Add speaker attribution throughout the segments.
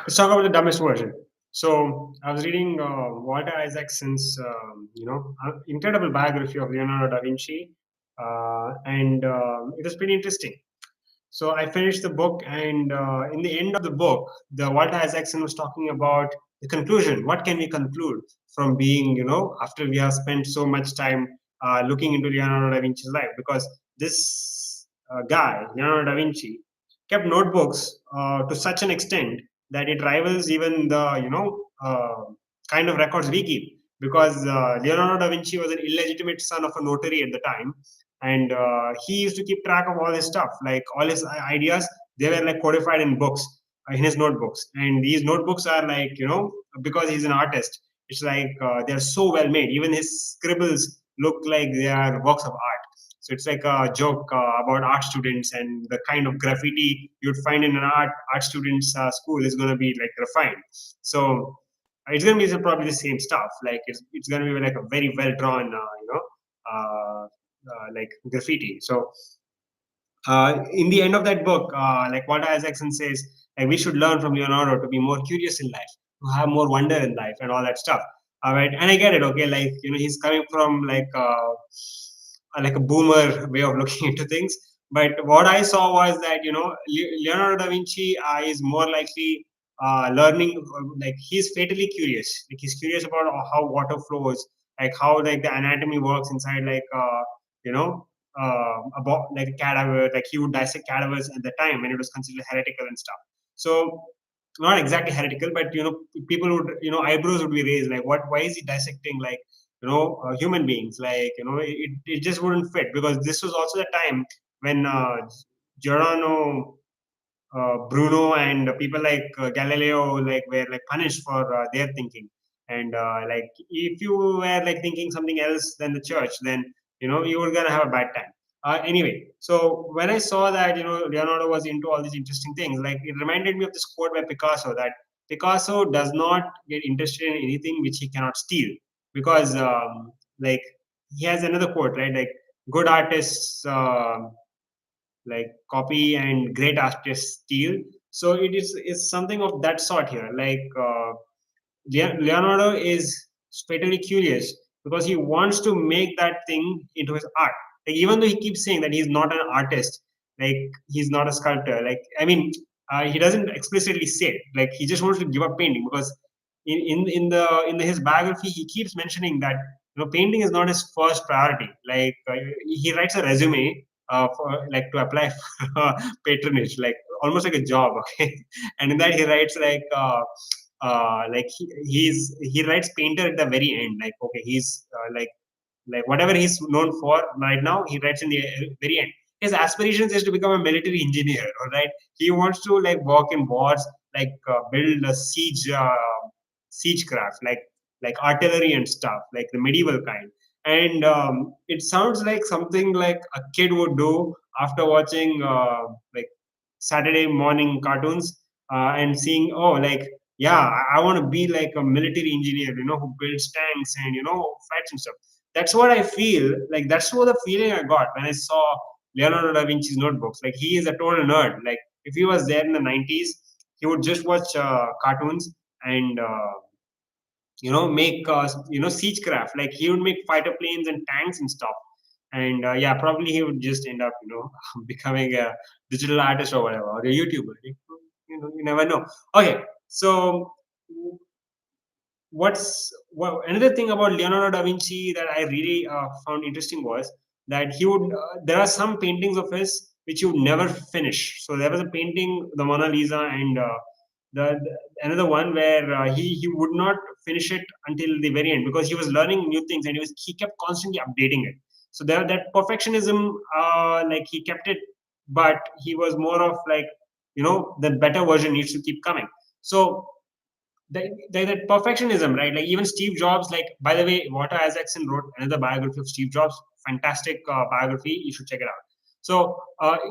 Speaker 1: Let's talk about the dumbest version. So I was reading Walter Isaacson's, incredible biography of Leonardo da Vinci, and it was pretty interesting. So I finished the book, and in the end of the book, the Walter Isaacson was talking about the conclusion. What can we conclude from being, after we have spent so much time looking into Leonardo da Vinci's life? Because this guy, Leonardo da Vinci, kept notebooks to such an extent that it rivals even the, kind of records we keep. Because Leonardo da Vinci was an illegitimate son of a notary at the time, and he used to keep track of all his stuff, like all his ideas. They were like codified in books, in his notebooks, and these notebooks are like, because he's an artist, it's like they're so well made. Even his scribbles look like they are works of art. So it's like a joke about art students, and the kind of graffiti you'd find in an art student's school is going to be like refined. So it's going to be probably the same stuff. Like it's going to be like a very well drawn, like graffiti. So in the end of that book, like Walter Isaacson says, like we should learn from Leonardo to be more curious in life, to have more wonder in life, and all that stuff. All right, and I get it. Okay, like he's coming from like a boomer way of looking into things. But what I saw was that Leonardo da Vinci is more likely learning. Like he's fatally curious. Like he's curious about how water flows, like how like the anatomy works inside, like you know about like a cadaver. Like he would dissect cadavers at the time when it was considered heretical and stuff. So not exactly heretical, but people would, eyebrows would be raised, like what, why is he dissecting like human beings, like it just wouldn't fit, because this was also the time when Giordano Bruno and people like Galileo like were like punished for their thinking. And like if you were like thinking something else than the church, then you were gonna have a bad time. Anyway, so when I saw that Leonardo was into all these interesting things, like it reminded me of this quote by Picasso, that Picasso does not get interested in anything which he cannot steal, because like he has another quote, right? Like good artists like copy and great artists steal. So it's something of that sort here. Like Leonardo is fatally curious because he wants to make that thing into his art. Like even though he keeps saying that he's not an artist, like he's not a sculptor. Like I mean, he doesn't explicitly say it. Like he just wants to give up painting, because in his biography he keeps mentioning that painting is not his first priority. Like he writes a resume for like to apply for patronage, like almost like a job. Okay, and in that he writes like he writes painter at the very end. Like okay, he's like whatever he's known for right now, he writes in the very end. His aspirations is to become a military engineer. All right, he wants to like work in wars, like build a siege craft, like artillery and stuff, like the medieval kind. And it sounds like something like a kid would do after watching like Saturday morning cartoons and seeing, oh, like, yeah, I want to be like a military engineer, who builds tanks and, fights and stuff. That's what I feel. Like, that's what the feeling I got when I saw Leonardo da Vinci's notebooks. Like, he is a total nerd. Like, if he was there in the 90s, he would just watch cartoons and, make, siege craft. Like, he would make fighter planes and tanks and stuff. And yeah, probably he would just end up, becoming a digital artist or whatever, or a YouTuber. You never know. Okay, so another thing about Leonardo da Vinci that I really found interesting was that he would there are some paintings of his which he would never finish. So there was a painting, the Mona Lisa, and another one where he would not finish it until the very end, because he was learning new things and he kept constantly updating it. So there that perfectionism, like he kept it, but he was more of like the better version needs to keep coming. So that perfectionism, right? Like even Steve Jobs, like by the way, Walter Isaacson wrote another biography of Steve Jobs, fantastic biography. You should check it out. So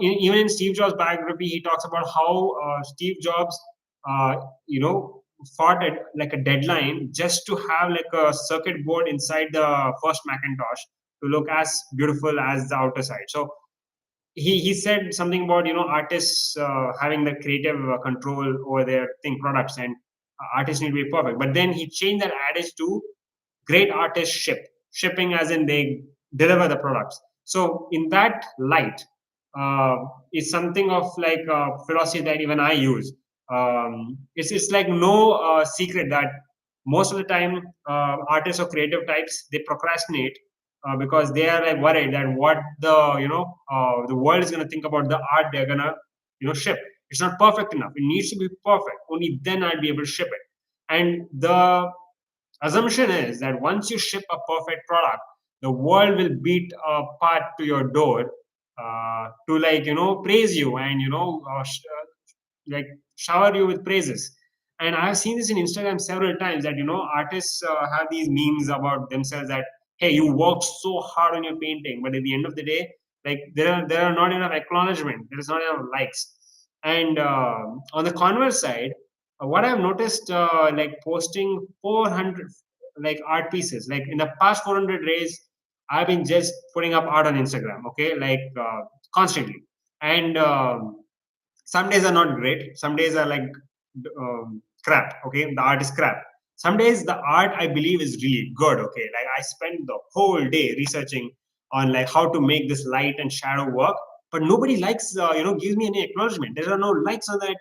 Speaker 1: even in Steve Jobs' biography, he talks about how Steve Jobs, uh, you know, fought at like a deadline just to have like a circuit board inside the first Macintosh to look as beautiful as the outer side. So he said something about artists having the creative control over their thing products, and artists need to be perfect. But then he changed that adage to great artists shipping, as in they deliver the products. So in that light, uh, it's something of like a philosophy that even I use. It's like no secret that most of the time artists or creative types, they procrastinate because they are like worried that what the world is going to think about the art they're going to ship. It's not perfect enough. It needs to be perfect. Only then I'll be able to ship it. And the assumption is that once you ship a perfect product, the world will beat a path to your door to like praise you and like shower you with praises. And I have seen this in Instagram several times that artists have these memes about themselves that, hey, you worked so hard on your painting, but at the end of the day, like there are not enough acknowledgement, there is not enough likes. And on the converse side, what I've noticed, like posting 400 like art pieces, like in the past 400 days, I've been just putting up art on Instagram, okay, like constantly. And some days are not great, some days are like crap, okay, the art is crap. Some days the art I believe is really good, okay, like I spend the whole day researching on like how to make this light and shadow work, but nobody likes gives me any acknowledgement. There are no likes on that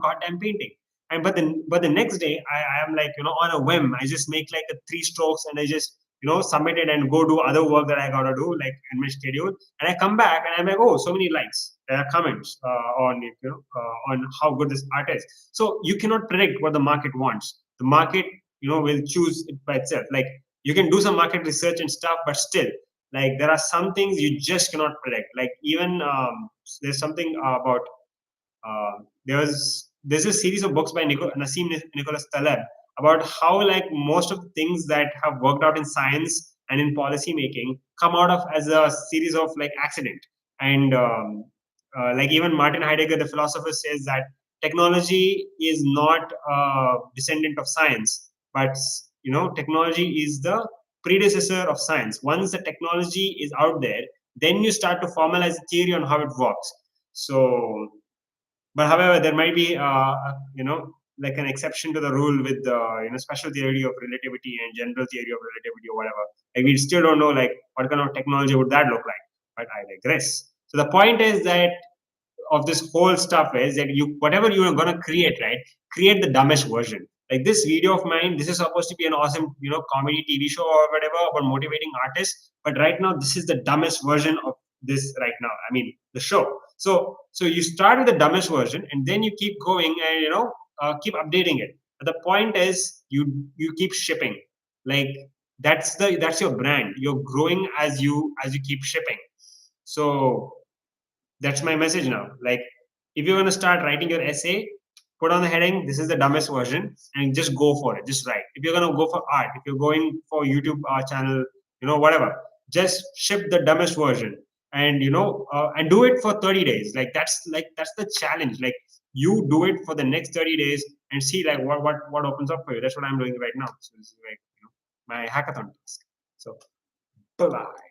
Speaker 1: goddamn painting. And but the next day I am like on a whim, I just make like a three strokes and I just submit it and go do other work that I gotta do like in my schedule. And I come back and I'm like, oh, so many likes, there are comments on it, on how good this art is. So you cannot predict what the market wants. The market will choose it by itself. Like you can do some market research and stuff, but still, like there are some things you just cannot predict. Like even there's something about uh, there's a series of books by Nassim Nicholas Taleb about how like most of the things that have worked out in science and in policy making come out of as a series of like accident. And like even Martin Heidegger, the philosopher, says that technology is not a descendant of science, but technology is the predecessor of science. Once the technology is out there, then you start to formalize a theory on how it works. So but however, there might be, like an exception to the rule with the, special theory of relativity and general theory of relativity or whatever. Like we still don't know, like, what kind of technology would that look like. But I digress. So the point is that of this whole stuff is that whatever you are going to create, right, create the dumbest version. Like this video of mine, this is supposed to be an awesome comedy TV show or whatever about motivating artists, but right now this is the dumbest version of this right now, I mean the show. So you start with the dumbest version and then you keep going and keep updating it. But the point is you keep shipping. Like that's your brand. You're growing as you keep shipping. So that's my message now. Like, if you're going to start writing your essay, put on the heading, this is the dumbest version, and just go for it. Just write. If you're going to go for art, if you're going for YouTube channel, whatever, just ship the dumbest version, and and do it for 30 days. That's the challenge. Like, you do it for the next 30 days and see like what opens up for you. That's what I'm doing right now. So this is like my hackathon task. So bye bye.